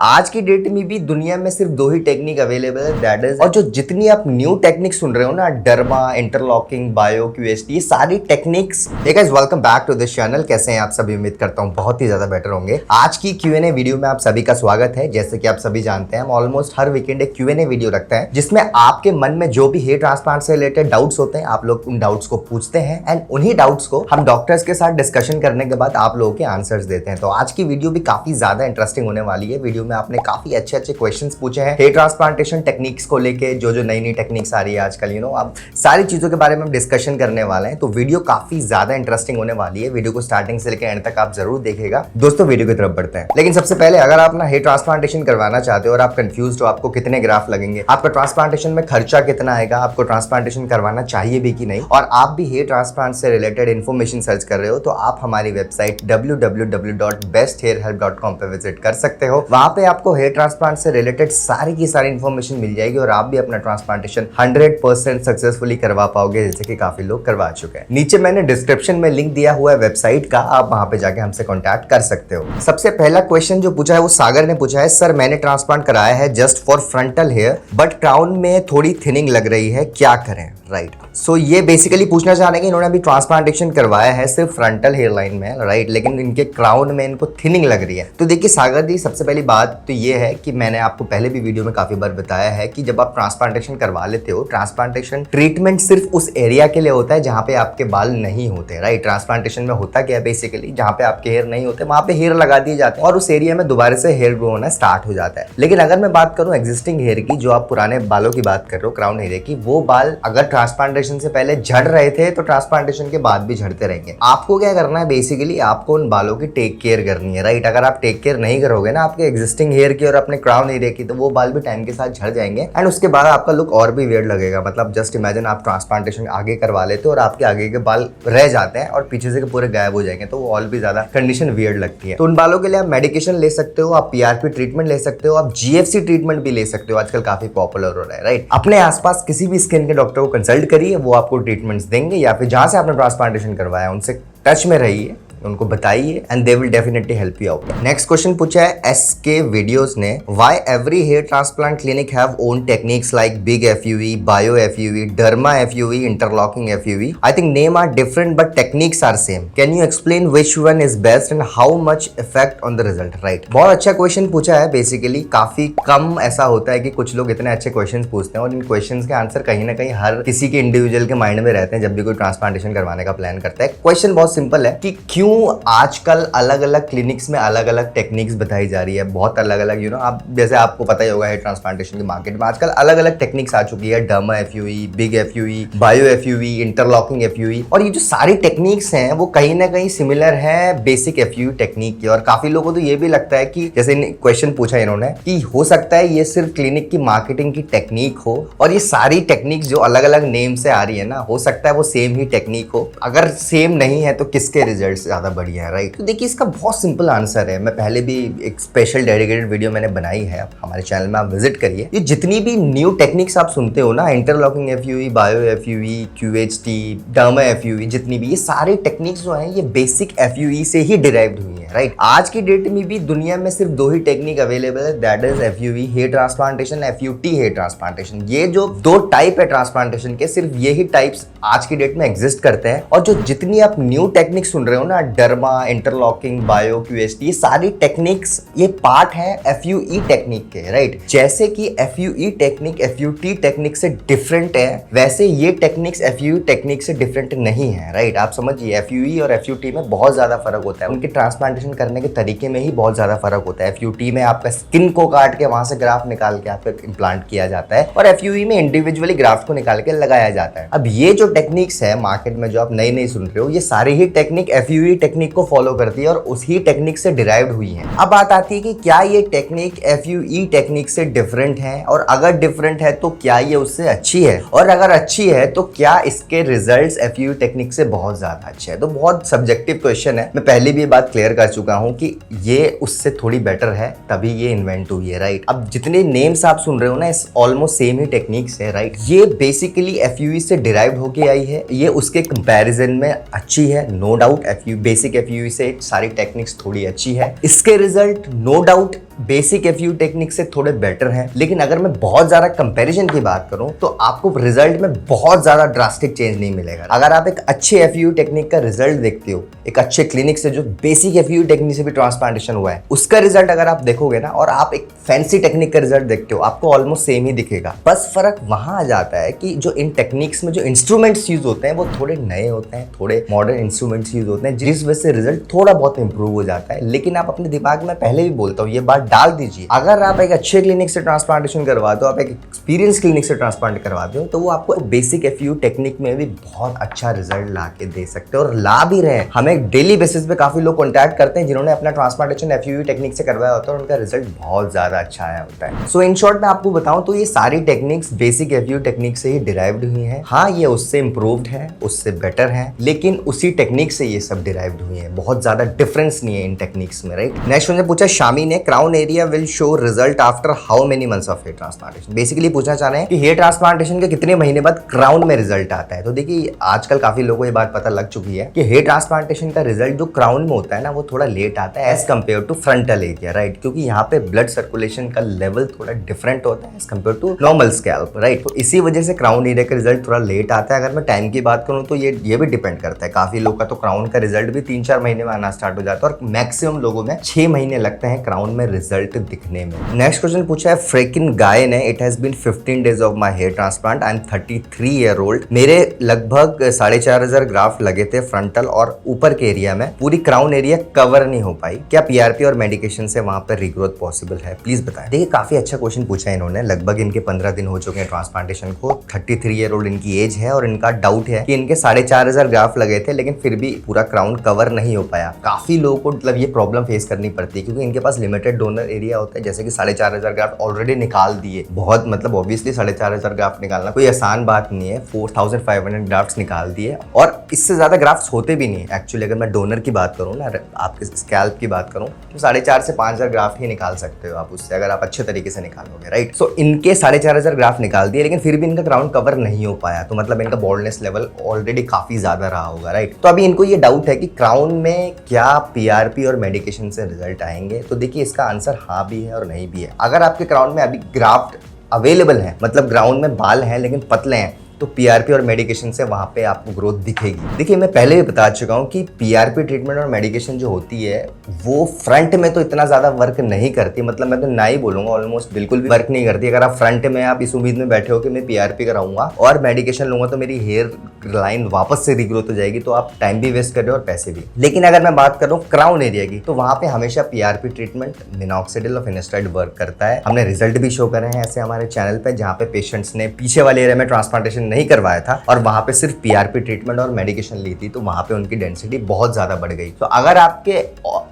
आज की डेट में भी दुनिया में सिर्फ दो ही टेक्निक अवेलेबल है, दैट इज, और जो जितनी आप न्यू टेक्निक सुन रहे हो ना, डर्मा, इंटरलॉकिंग, बायो, क्यूएसटी, ये सारी techniques. Hey guys, welcome back to this channel. कैसे हैं आप सभी? उम्मीद करता हूं बहुत ही ज्यादा बेटर होंगे। आज की क्यूएनए वीडियो में आप सभी का स्वागत है। जैसे कि आप सभी जानते हैं, हम ऑलमोस्ट हर वीकेंड एक क्यूएनए वीडियो रखते हैं जिसमें आपके मन में जो भी हेयर ट्रांसप्लांट से रिलेटेड डाउट्स होते हैं, आप लोग उन डाउट्स को पूछते हैं एंड उन्हीं डाउट्स को हम डॉक्टर्स के साथ डिस्कशन करने के बाद आप लोगों के आंसर्स देते हैं। तो आज की वीडियो भी काफी ज्यादा इंटरेस्टिंग होने वाली है। वीडियो में आपने काफी अच्छे क्वेश्चंस पूछे हैं हेयर ट्रांसप्लांटेशन टेक्निक्स को लेके, जो नई नई टेक्निक्स आ रही है आजकल, अब सारी चीजों के बारे में हम डिस्कशन करने वाले हैं। तो वीडियो काफी ज्यादा इंटरेस्टिंग होने वाली है। वीडियो को स्टार्टिंग से लेकर एंड तक आप जरूर देखिएगा। दोस्तों, वीडियो की तरफ बढ़ते हैं, लेकिन सबसे पहले अगर आप ना हेयर ट्रांसप्लांटेशन करवाना चाहते हो और आप कंफ्यूज हो, आपको कितने ग्राफ लगेंगे, आपका ट्रांसप्लांटेशन में खर्चा कितना आएगा, आपको ट्रांसप्लांटेशन करवाना चाहिए भी कि नहीं, और आप भी हेयर ट्रांसप्लांट से रिलेटेड इन्फॉर्मेशन सर्च कर रहे हो, तो आप हमारी वेबसाइट www.besthairhelp.com पे विजिट कर सकते हो। वहां पे आपको हेयर ट्रांसप्लांट से रिलेटेड सारी की सारी इन्फॉर्मेशन मिल जाएगी और आप भी अपना ट्रांसप्लांटेशन 100% सक्सेसफुली करवा पाओगे, जैसे कि काफी लोग करवा चुके हैं। नीचे मैंने डिस्क्रिप्शन में लिंक दिया हुआ है वेबसाइट का, आप वहां पे जाके हमसे कांटेक्ट कर सकते हो। सबसे पहला क्वेश्चन जो पूछा है वो सागर ने पूछा है, सर मैंने ट्रांसप्लांट कराया है just for frontal hair, but crown में थोड़ी थिनिंग लग रही है, क्या करें? राइट, सो ये बेसिकली पूछना चाह रहे हैं कि इन्होंने अभी ट्रांसप्लांटेशन करवाया है सिर्फ फ्रंटल हेयर लाइन में, राइट, लेकिन इनके क्राउन में इनको थिनिंग लग रही है। तो देखिए सागर जी, सबसे पहली बात तो ये है कि मैंने आपको पहले भी वीडियो में काफी बार बताया है कि जब आप ट्रांसप्लांटेशन करवा लेते हो, ट्रांसप्लांटेशन ट्रीटमेंट सिर्फ उस एरिया के लिए होता है जहां पे आपके बाल नहीं होते, राइट। ट्रांसप्लांटेशन में होता क्या है, बेसिकली जहां पे आपके हेयर नहीं होते वहां पे हेयर लगा दिए जाते हैं और उस एरिया में दोबारा से हेयर ग्रो होना स्टार्ट हो जाता है। लेकिन अगर मैं बात करूं एग्जिस्टिंग हेयर की, जो आप पुराने बालों की बात कर रहे हो, क्राउन हेयर की, वो बाल अगर ट्रांसप्लांटेशन से पहले झड़ रहे थे तो ट्रांसप्लांटेशन के बाद भी झड़ते रहेंगे। आपको क्या करना है, बेसिकली आपको उन बालों की टेक केयर करनी है, राइट। अगर आप टेक केयर नहीं करोगे ना आपके एग्जिस्टिंग हेयर की और अपने क्राउन एरिया की, तो वो बाल भी टाइम के साथ झड़ जाएंगे एंड उसके बाद आपका लुक और भी वियर्ड लगेगा। मतलब जस्ट इमेजिन आप ट्रांसप्लांटेशन आगे करवा लेते हो और आपके आगे के बाल रह जाते हैं और पीछे से के पूरे गायब हो जाएंगे, तो वो और भी ज्यादा कंडीशन वियर्ड लगती है। तो उन बालों के लिए आप मेडिकेशन ले सकते हो, आप पीआरपी ट्रीटमेंट ले सकते हो, आप जीएफसी ट्रीटमेंट भी ले सकते हो, आजकल काफी पॉपुलर हो रहा है, राइट। अपने आसपास किसी भी स्किन के डॉक्टर को कंसल्ट करिए, वो आपको ट्रीटमेंट्स देंगे, या फिर जहां से आपने ट्रांसप्लांटेशन करवाया उनसे टच में रहिए, उनको बताइए and they will definitely help you out. Next question पूछा है एसके वीडियोस ने, why every hair transplant clinic have own techniques like big FUE, bio FUE, derma FUE, interlocking FUE? I think name are different but techniques are same. Can you explain which one is best and how much effect on the result? Right, बहुत अच्छा question पूछा है। Basically काफी कम ऐसा होता है कि कुछ लोग इतने अच्छे क्वेश्चन पूछते हैं और इन क्वेश्चन के आंसर कहीं ना कहीं हर किसी के इंडिविजुअल के माइंड में रहते हैं जब भी कोई ट्रांसप्लांटेशन करवाने का प्लान करता है। क्वेश्चन बहुत सिंपल है कि क्यों आजकल अलग अलग क्लिनिक्स में अलग अलग टेक्निक्स बताई जा रही है, बहुत अलग अलग, आप जैसे आपको पता ही होगा है ट्रांसप्लांटेशन के मार्केट में आजकल अलग अलग टेक्निक्स आ चुकी है, derma एफयूवी, big FUE, bio एफयूवी, interlocking एफयूवी, और ये जो सारी टेक्निक्स हैं वो कहीं ना कहीं सिमिलर है बेसिक एफयूवी टेक्निक की। और काफी लोगों को तो ये भी लगता है कि जैसे क्वेश्चन पूछा इन्होंने कि हो सकता है ये सिर्फ क्लिनिक की मार्केटिंग की टेक्निक हो और ये सारी टेक्निक्स जो अलग अलग नेम से आ रही है ना, हो सकता है वो सेम ही टेक्निक हो। अगर सेम नहीं है तो किसके रिजल्ट ज्यादा बढ़िया है, राइट। तो देखिए इसका बहुत सिंपल आंसर है। मैं पहले भी एक स्पेशल डेडिकेटेड वीडियो मैंने बनाई है, हमारे चैनल में आप विजिट करिए। ये जितनी भी न्यू टेक्निक्स आप सुनते हो ना, इंटरलॉकिंग एफयूवी, बायो एफयूवी, क्यूएचटी, डर्मा एफयूवी, जितनी भी ये सारी टेक्निक्स जो हैं ये बेसिक एफयूवी से ही डिराइव्ड हुई है, राइट। आज की डेट में भी दुनिया में सिर्फ दो ही टेक्निक अवेलेबल है, that is FUE hair transplantation, FUT hair transplantation. ये जो दो टाइप है ट्रांसप्लांटेशन के, सिर्फ यही टाइप्स आज की डेट में एग्जिस्ट करते हैं। और जो जितनी आप न्यू टेक्निक सुन रहे हो ना, डर्मा, इंटरलॉकिंग, बायो, क्यूएसटी, ये सारी टेक्निक्स ये पार्ट है एफयूई टेक्निक के, राइट। जैसे कि एफयूई टेक्निक एफयूटी टेक्निक से डिफरेंट है, वैसे ये टेक्निक्स एफयूई टेक्निक से डिफरेंट नहीं है, राइट। आप समझिए एफयूई और एफयूटी में बहुत ज्यादा फर्क होता है, उनके ट्रांसप्लांटेशन करने के तरीके में ही बहुत ज्यादा फर्क होता है। एफयूटी में आपका स्किन को काट के वहां से ग्राफ्ट निकाल के आपका इम्प्लांट किया जाता है और एफयूई में इंडिविजुअली ग्राफ्ट को निकाल के लगाया जाता है। अब ये जो टेक्निक्स है मार्केट में जो आप नई नई सुन रहे हो, ये सारी ही टेक्निक एफयूई टेक्निक को फॉलो करती है और उसी टेक्निक से डिराइव्ड हुई है। अब बात आती है कि क्या ये टेक्निक एफयूई टेक्निक से डिफरेंट है, और अगर डिफरेंट है तो क्या ये उससे अच्छी है, और अगर अच्छी है तो क्या इसके रिजल्ट्स एफयूई टेक्निक से बहुत ज्यादा अच्छे हैं? तो बहुत सब्जेक्टिव क्वेश्चन है। मैं पहले भी ये बात क्लियर कर चुका हूं कि ये उससे थोड़ी बेटर है, तभी ये इन्वेंट हुई है, राइट। अब जितने नेम्स आप सुन रहे हो ना, इस ऑलमोस्ट सेम ही टेक्निक्स है, राइट। ये बेसिकली एफयूई से डिराइव्ड होके आई है, ये उसके कंपैरिजन में अच्छी है, नो डाउट। बेसिक एफयूई से सारी टेक्निक्स थोड़ी अच्छी है, इसके result no doubt basic FU technique से थोड़े बेटर हैं, लेकिन अगर मैं बहुत ज्यादा कंपैरिजन की बात करूं तो आपको रिजल्ट में बहुत ज्यादा ड्रास्टिक चेंज नहीं मिलेगा। अगर आप एक अच्छे एफयू टेक्निक का रिजल्ट देखते हो, एक अच्छे क्लिनिक से जो बेसिक एफयू टेक्निक से भी ट्रांसप्लांटेशन हुआ है, उसका रिजल्ट अगर आप देखोगे ना, और आप एक फैंसी टेक्निक का रिजल्ट देखते हो, आपको ऑलमोस्ट सेम ही दिखेगा। बस फर्क वहां आ जाता है कि जो इन टेक्निक्स में जो इंस्ट्रूमेंट्स यूज होते हैं वो थोड़े नए होते हैं, थोड़े मॉडर्न इंस्ट्रूमेंट्स यूज होते हैं, जिस वजह से रिजल्ट थोड़ा बहुत इंप्रूव हो जाता है। लेकिन आप अपने दिमाग में पहले भी बोलता हूँ, ये बात डाल दीजिए, अगर आप एक अच्छे क्लिनिक से ट्रांसप्लांटेशन करवाते हो, आप एक एक्सपीरियंस क्लिनिक से ट्रांसप्लांट करवाते हो, तो वो आपको बेसिक एफयू टेक्निक में भी बहुत अच्छा रिजल्ट ला के दे सकते हो और ला भी रहे हैं। हमें डेली बेसिस पे काफी लोग कॉन्टैक्ट करते हैं जिन्होंने अपना ट्रांसप्लांटेशन एफयू टेक्निक से करवाया होता है और उनका रिजल्ट बहुत ज्यादा अच्छा आया होता है। सो इन शॉर्ट मैं आपको बताऊं तो ये सारी टेक्निक्स बेसिक एफयू टेक्निक से ही डिराइव्ड हुई है। हाँ, ये उससे इंप्रूव्ड है, उससे बेटर है, लेकिन उसी टेक्निक से ये सब डिराइव्ड हुई है। बहुत ज्यादा डिफरेंस नहीं है इन टेक्निक्स में, राइट। नेक्स्ट मुझे पूछा शामी ने, crown area will show result after how many months of hair transplantation. Basically पूछना चाह रहे हैं कि हेयर ट्रांसप्लांटेशन के कितने महीने बाद क्राउन में रिजल्ट आता है। तो देखिए, आजकल काफी लोगों को ये बात पता लग चुकी है कि हेयर ट्रांसप्लांटेशन का रिजल्ट जो क्राउन में होता है ना, वो थोड़ा लेट आता है as compare to frontal area, right. क्योंकि यहाँ पे ब्लड सर्कुलेशन का लेवल थोड़ा डिफरेंट होता है as compare to normal scalp, right. तो इसी वजह से क्राउन एरिया का रिजल्ट थोड़ा लेट आता है। अगर मैं टाइम की बात करूँ तो ये भी डिपेंड करता है। काफी लोग का तो क्राउन का रिजल्ट भी 3-4 महीने में आना स्टार्ट हो जाता है और मैक्सिमम लोगों में 6 महीने लगते हैं क्राउन में रिजल्ट दिखने में। नेक्स्ट क्वेश्चन पूछा है फ्रेकिन गाय ने, it has been 15 days of my hair transplant, I am 33 year old. मेरे लगभग 4500 ग्राफ्ट लगे थे फ्रंटल और ऊपर के एरिया में, पूरी क्राउन एरिया कवर नहीं हो पाई, क्या पीआरपी और मेडिकेशन से वहां पर रिग्रोथ पॉसिबल है, प्लीज बताएं। देखिए, काफी अच्छा क्वेश्चन पूछा है इन्होंने। लगभग इनके 15 दिन हो चुके हैं ट्रांसप्लांटेशन को, 33 ईयर ओल्ड इनकी एज है और इनका डाउट है कि इनके 4500 ग्राफ्ट लगे थे लेकिन फिर भी पूरा क्राउन कवर नहीं हो पाया। काफी लोगों को मतलब ये प्रॉब्लम फेस करनी पड़ती है क्योंकि इनके पास लिमिटेड डोनर एरिया होता है। जैसे कि 4500 ग्राफ्ट ऑलरेडी निकाल दिए, बहुत मतलब ऑब्वियसली 4500 ग्राफ्ट निकालना कोई आसान बात नहीं है। 4500 ग्राफ्ट निकाल दिए और इससे ज्यादा ग्राफ्ट होते भी नहीं एक्चुअली। अगर मैं डोनर की बात करूँ ना, आपके स्कैल्प की बात करूँ तो 4.5 से 5000 ग्राफ्ट ही निकाल सकते हो आप उससे, अगर आप अच्छे तरीके से निकालोगे, राइट। सो इनके 4500 ग्राफ्ट निकाल दिए लेकिन फिर भी इनका क्राउन कवर नहीं हो पाया, तो मतलब इनका बॉल्डनेस लेवल ऑलरेडी काफी ज्यादा रहा होगा, राइट। तो अभी इनको ये डाउट है कि क्राउन में क्या पीआरपी और मेडिकेशन से रिजल्ट आएंगे। तो देखिए, इसका आंसर हाँ भी है और नहीं भी है। अगर आपके क्राउन में अभी ग्राफ्ट अवेलेबल है, मतलब ग्राउंड में बाल हैं लेकिन पतले हैं, तो पीआरपी और मेडिकेशन से वहां पे आपको ग्रोथ दिखेगी। देखिए, मैं पहले भी बता चुका हूं कि पीआरपी ट्रीटमेंट और मेडिकेशन जो होती है वो फ्रंट में तो इतना ज्यादा वर्क नहीं करती, मतलब मैं तो ना ही बोलूंगा, ऑलमोस्ट बिल्कुल भी वर्क नहीं करती। अगर आप फ्रंट में आप इस उम्मीद में बैठे हो कि मैं पीआरपी कराऊंगा और मेडिकेशन लूंगा तो मेरी हेयर लाइन वापस से रिग्रोथ हो जाएगी, तो आप टाइम भी वेस्ट कर रहे हो और पैसे भी। लेकिन अगर मैं बात कर रहा हूँ क्राउन एरिया की, तो वहां पे हमेशा पीआरपी ट्रीटमेंट मिनॉक्सिडिल और फिनेस्ट्राइड वर्क करता है। हमने रिजल्ट भी शो करे हैं ऐसे हमारे चैनल पे, जहाँ पे पेशेंट्स ने पीछे वाले एरिया में ट्रांसप्लांटेशन नहीं करवाया था और वहां पे सिर्फ पीआरपी ट्रीटमेंट और मेडिकेशन ली थी, तो वहां पे उनकी डेंसिटी बहुत ज्यादा बढ़ गई। तो अगर आपके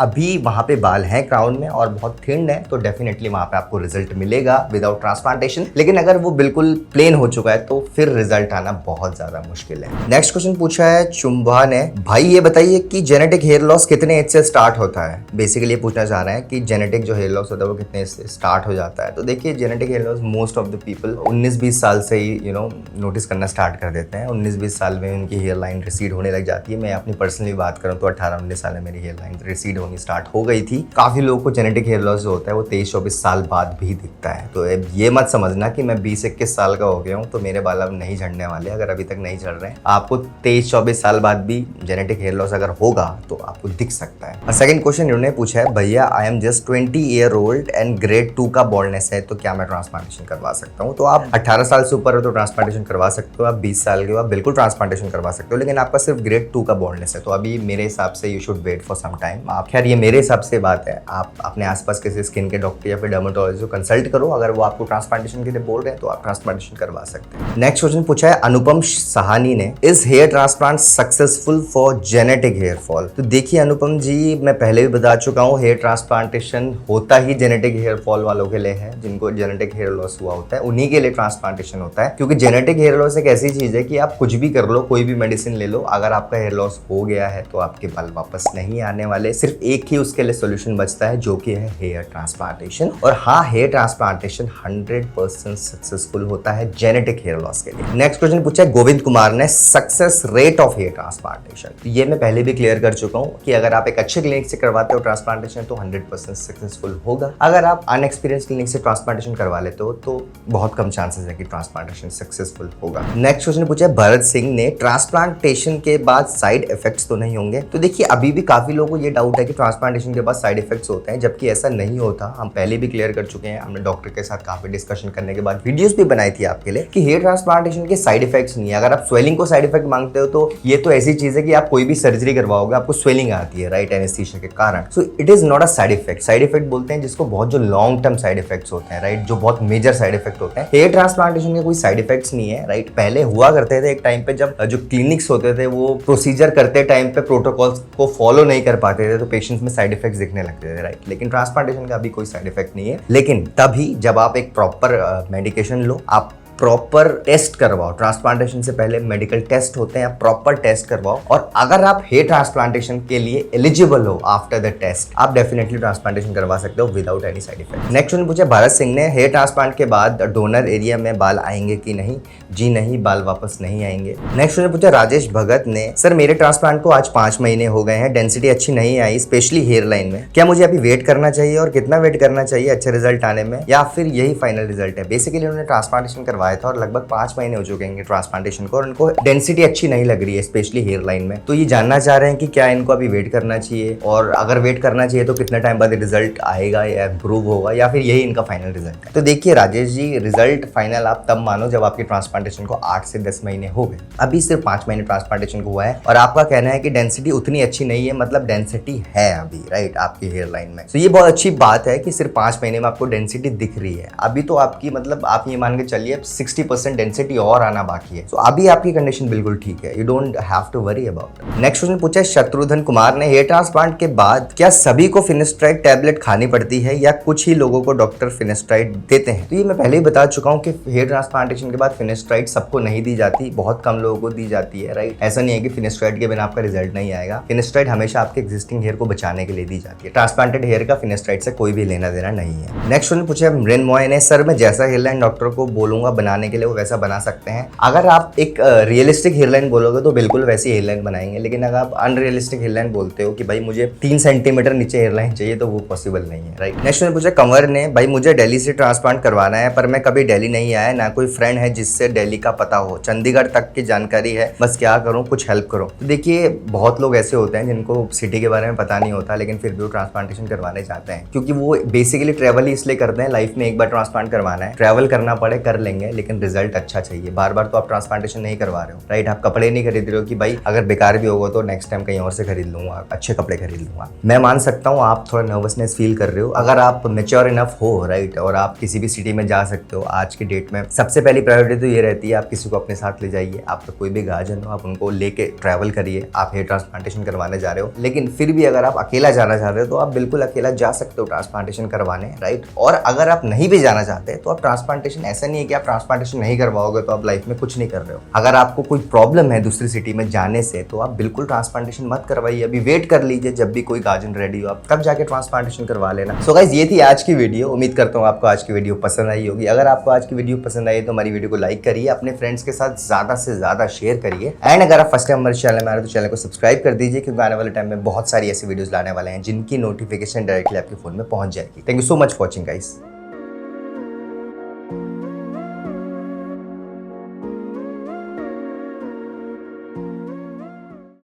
अभी वहां पे बाल हैं क्राउन में और बहुत थिन है, तो डेफिनेटली वहां पे आपको रिजल्ट मिलेगा विदाउट ट्रांसप्लांटेशन। लेकिन अगर वो बिल्कुल प्लेन हो चुका है तो फिर रिजल्ट आना बहुत ज्यादा मुश्किल है। नेक्स्ट क्वेश्चन पूछा है चुंबा ने, भाई ये बताइए कि जेनेटिक हेयर लॉस कितने एज से स्टार्ट होता है। बेसिकली पूछना चाह रहे हैं कि जेनेटिक जो हेयर लॉस होता है वो कितने एज से स्टार्ट हो जाता है। तो देखिए, genetic hair loss most of the people 19-20 साल से ही नोटिस करना स्टार्ट कर देते हैं। 19-20 साल में उनकी हेयर लाइन रिसीड होने लग जाती है। मैं अपनी पर्सनली बात करूं तो 18-19 साल में मेरी हेयर लाइन रिसीड होनी स्टार्ट हो गई थी। काफी लोगों को जेनेटिक हेयर लॉस जो होता है वो 23-24 साल बाद भी दिखता है। तो ये मत समझना कि मैं 20-21 साल का हो गया हूँ तो मेरे बाल अब नहीं झड़ने वाले। अगर अभी तक नहीं झड़ रहे हैं, आपको 23-24 साल बाद भी जेनेटिक हेयर लॉस अगर होगा तो आपको दिख सकता है। और सेकंड क्वेश्चन इन्होंने पूछा है, भैया I am just 20 year old and grade 2 का बॉल्डनेस है, तो क्या मैं ट्रांसप्लांटेशन करवा सकता हूँ। तो आप 18 साल से ऊपर हो तो ट्रांसप्लांटेशन करवा सकते हो, आप 20 साल के हो आप बिल्कुल ट्रांसप्लांटेशन करवा सकते हो। लेकिन आपका सिर्फ ग्रेड 2 का बॉल्डनेस है, तो अभी मेरे हिसाब से you should wait for some time. आप खैर ये मेरे हिसाब से बात है, आप अपने आसपास किसी स्किन के डॉक्टर या फिर डर्मेटोलॉजिस्ट को कंसल्ट करो। अगर वो आपको ट्रांसप्लांटेशन के लिए बोल रहे हैं तो आप ट्रांसप्लांटेशन करवा सकते हैं। नेक्स्ट क्वेश्चन पूछा है अनुपम सहानी ने, is hair transplant successful for genetic hair fall. तो देखिए अनुपम जी, मैं पहले भी बता चुका हूँ, हेयर ट्रांसप्लांटेशन होता ही जेनेटिक हेयर फॉल वालों के लिए है। जिनको जेनेटिक हेयर लॉस हुआ होता है उन्हीं के लिए ट्रांसप्लांटेशन होता है, क्योंकि जेनेटिक हेयर लॉस एक ऐसी चीज है कि आप कुछ भी कर लो, कोई भी मेडिसिन ले लो, अगर आपका हेयर लॉस हो गया है तो आपके बाल वापस नहीं आने वाले। सिर्फ एक ही उसके लिए सोल्यूशन बचता है, जो कि है हेयर ट्रांसप्लांटेशन। और हाँ, हेयर ट्रांसप्लांटेशन 100% सक्सेसफुल होता है जेनेटिक हेयर लॉस के लिए। नेक्स्ट क्वेश्चन पूछा है गोविंद कुमार ने, success rate of hair transplantation. ये मैं पहले भी क्लियर कर चुका हूँ कि अगर आप एक अच्छे क्लिनिक से करवाते हो ट्रांसप्लांटेशन तो 100% सक्सेसफुल होगा। अगर आप अनएक्सपीरियंस क्लिनिक से ट्रांसप्लांटेशन करवा लेते हो तो बहुत कम चांसेस है कि ट्रांसप्लांटेशन सक्सेसफुल होगा। नेक्स्ट क्वेश्चन पूछा है भरत सिंह ने, ट्रांसप्लांटेशन के बाद साइड इफेक्ट्स तो नहीं होंगे? तो देखिए, अभी भी काफी लोगों को ये डाउट है कि ट्रांसप्लांटेशन के बाद साइड इफेक्ट्स होते हैं, जबकि ऐसा नहीं होता। हम पहले भी क्लियर कर चुके हैं, हमने डॉक्टर के साथ काफी डिस्कशन करने के बाद वीडियोस भी बनाई थी आपके लिए कि हेयर ट्रांसप्लांटेशन के साइड इफेक्ट्स नहीं है। अगर आप स्वेलिंग को साइड इफेक्ट मांगते हो तो ये तो ऐसी चीज है कि आप कोई भी सर्जरी करवाओगे आपको स्वेलिंग आती है, राइट, एनेस्थीसिया के कारण। So it is not a side effect. Side effect बोलते हैं जिसको बहुत जो लॉन्ग टर्म साइड इफेक्ट्स होते हैं, राइट, जो बहुत मेजर साइड इफेक्ट होते हैं। हेयर ट्रांसप्लांटेशन के कोई साइड इफेक्ट्स नहीं है, राइट। पहले हुआ करते थे एक टाइम पे, जब जो क्लिनिक्स होते थे वो प्रोसीजर करते टाइम पे प्रोटोकॉल्स को फॉलो नहीं कर पाते थे तो पेशेंट्स में साइड इफेक्ट्स दिखने लगते थे, राइट। लेकिन ट्रांसप्लांटेशन का अभी कोई साइड इफेक्ट नहीं है। लेकिन तभी जब आप एक प्रॉपर मेडिकेशन लो, आप प्रॉपर टेस्ट करवाओ, ट्रांसप्लांटेशन से पहले मेडिकल टेस्ट होते हैं, प्रॉपर टेस्ट करवाओ। और अगर आप हेयर ट्रांसप्लांटेशन के लिए एलिजिबल हो आफ्टर द टेस्ट, आप डेफिनेटली ट्रांसप्लांटेशन करवा सकते हो without any side effect. Next question पूछा भारत सिंह ने, हेयर ट्रांसप्लांट के बाद डोनर एरिया में बाल आएंगे कि नहीं? जी नहीं, बाल वापस नहीं आएंगे। नेक्स्ट क्वेश्चन पूछा राजेश भगत ने, सर मेरे ट्रांसप्लांट को आज 5 महीने हो गए हैं, डेंसिटी अच्छी नहीं आई, स्पेशली हेयर लाइन में। क्या मुझे अभी वेट करना चाहिए और कितना वेट करना चाहिए अच्छे रिजल्ट आने में, या फिर यही फाइनल रिजल्ट है? बेसिकली उन्होंने ट्रांसप्लांटेशन करवाया था और लगभग 5 महीने हो चुके हैं ट्रांसप्लांटेशन को और उनको डेंसिटी अच्छी नहीं लग रही है, स्पेशली हेयर लाइन में। तो ये जानना चाह रहे हैं कि क्या इनको अभी वेट करना चाहिए, और अगर वेट करना चाहिए तो कितने टाइम बाद रिजल्ट आएगा या इंप्रूव होगा, या फिर यही इनका फाइनल रिजल्ट है? तो देखिए राजेश जी, रिजल्ट फाइनल आप तब मानो जब आपकी ट्रांसप्लांटेशन को 8 से 10 महीने हो गए। अभी सिर्फ 5 महीने ट्रांसप्लांटेशन को हुआ है और आपका कहना है कि डेंसिटी उतनी अच्छी नहीं है, मतलब डेंसिटी है अभी, राइट, आपकी हेयर लाइन में। तो ये बहुत अच्छी बात है कि सिर्फ 5 महीने में आपको डेंसिटी दिख रही है। अभी तो आपकी, मतलब आप ये मान के चलिए 60% डेंसिटी और आना बाकी है। तो अभी आपकी कंडीशन बिल्कुल ठीक है, you don't have to worry about. Next question पूछा शत्रुघ्न कुमार ने, हेयर ट्रांसप्लांट के बाद क्या सभी को फिनेस्ट्राइड टैबलेट खानी पड़ती है या कुछ ही लोगों को डॉक्टर फिनेस्ट्राइड देते हैं? तो ये मैं पहले ही बता चुका हूं कि हेयर ट्रांसप्लांटेशन के बाद फिनेस्ट्राइड सबको नहीं दी जाती, बहुत कम लोगों को दी जाती है, राइट। ऐसा नहीं है कि फिनेस्ट्राइड के बिना आपका रिजल्ट नहीं आएगा। फिनेस्ट्राइड हमेशा आपके एक्जिस्टिंग हेयर को बचाने के लिए दी जाती है। ट्रांसप्लांटेड हेयर का फिनेस्ट्राइड से कोई भी लेना देना नहीं है। नेक्स्ट क्वेश्चन पूछा मृन्मय ने, सर मैं जैसा हेयरलाइन डॉक्टर को बोलूंगा बनाने के लिए वो वैसा बना सकते हैं? अगर आप एक रियलिस्टिक हेयरलाइन बोलोगे तो बिल्कुल वैसी हेयरलाइन बनाएंगे, लेकिन अगर आप अनरियलिस्टिक हेयरलाइन बोलते हो कि भाई मुझे 3 सेंटीमीटर नीचे हेयरलाइन चाहिए तो वो पॉसिबल नहीं है, राइट। नेक्स्ट में पूछा कंवर ने, भाई मुझे दिल्ली से ट्रांसप्लांट करवाना है पर मैं कभी दिल्ली नहीं आया, ना कोई फ्रेंड है जिससे दिल्ली का पता हो, चंडीगढ़ तक की जानकारी है, बस क्या करूं, कुछ हेल्प करो। तो देखिए बहुत लोग ऐसे होते हैं जिनको सिटी के बारे में पता नहीं होता लेकिन फिर भी वो ट्रांसप्लांटेशन करवाने चाहते हैं, क्योंकि वो बेसिकली ट्रैवल ही इसलिए करते हैं, लाइफ में एक बार ट्रांसप्लांट करवाना है, ट्रैवल करना पड़े कर लेंगे लेकिन रिजल्ट अच्छा चाहिए। बार बार तो आप ट्रांसप्लांटेशन नहीं करवा रहे हो, राइट। आप कपड़े नहीं खरीद रहे हो कि भाई अगर बेकार भी होगा तो नेक्स्ट टाइम कहीं और से खरीद लूंगा, अच्छे कपड़े खरीद लूंगा। मैं मान सकता हूँ आप थोड़ा नर्वसनेस फील कर रहे हो। अगर आप मेच्योर इनफ हो, राइट, और आप किसी भी सिटी में जा सकते हो, आज की डेट में सबसे पहली प्रायोरिटी तो ये रहती है आप किसी को अपने साथ ले जाइए। आपका कोई भी गार्जियन हो, आप उनको लेके ट्रैवल करिए। आप हेयर ट्रांसप्लांटेशन करवाने जा रहे हो, लेकिन फिर भी अगर आप अकेला जाना चाह रहे हो तो आप बिल्कुल अकेला जा सकते हो ट्रांसप्लांटेशन करवाने, राइट। और अगर आप नहीं भी जाना चाहते तो आप ट्रांसप्लांटेशन, ऐसा नहीं है कि आप ट्रांसप्लांटेशन नहीं करवाओगे तो आप लाइफ में कुछ नहीं कर रहे हो। अगर आपको कोई प्रॉब्लम है दूसरी सिटी में जाने से तो आप बिल्कुल ट्रांसप्लांटेशन मत करवाइए, अभी वेट कर लीजिए, जब भी कोई गार्जियन रेडी हो आप तब जाके ट्रांसप्लांटेशन करवा लेना। सो गाइस, ये थी आज की वीडियो। उम्मीद करता हूँ आपको आज की वीडियो पसंद आई होगी। अगर आपको आज की वीडियो पसंद आई तो हमारी वीडियो को लाइक करिए, अपने फ्रेंड्स के साथ ज्यादा से ज्यादा शेयर करिए, एंड अगर आप फर्स्ट टाइम हमारे चैनल में आ रहे हो तो चैनल को सब्सक्राइब कर दीजिए, क्योंकि आने वाले टाइम में बहुत सारी ऐसी वीडियोस लाने वाले हैं जिनकी नोटिफिकेशन डायरेक्टली आपके फोन में पहुंच जाएगी। Thank you so much for watching guys.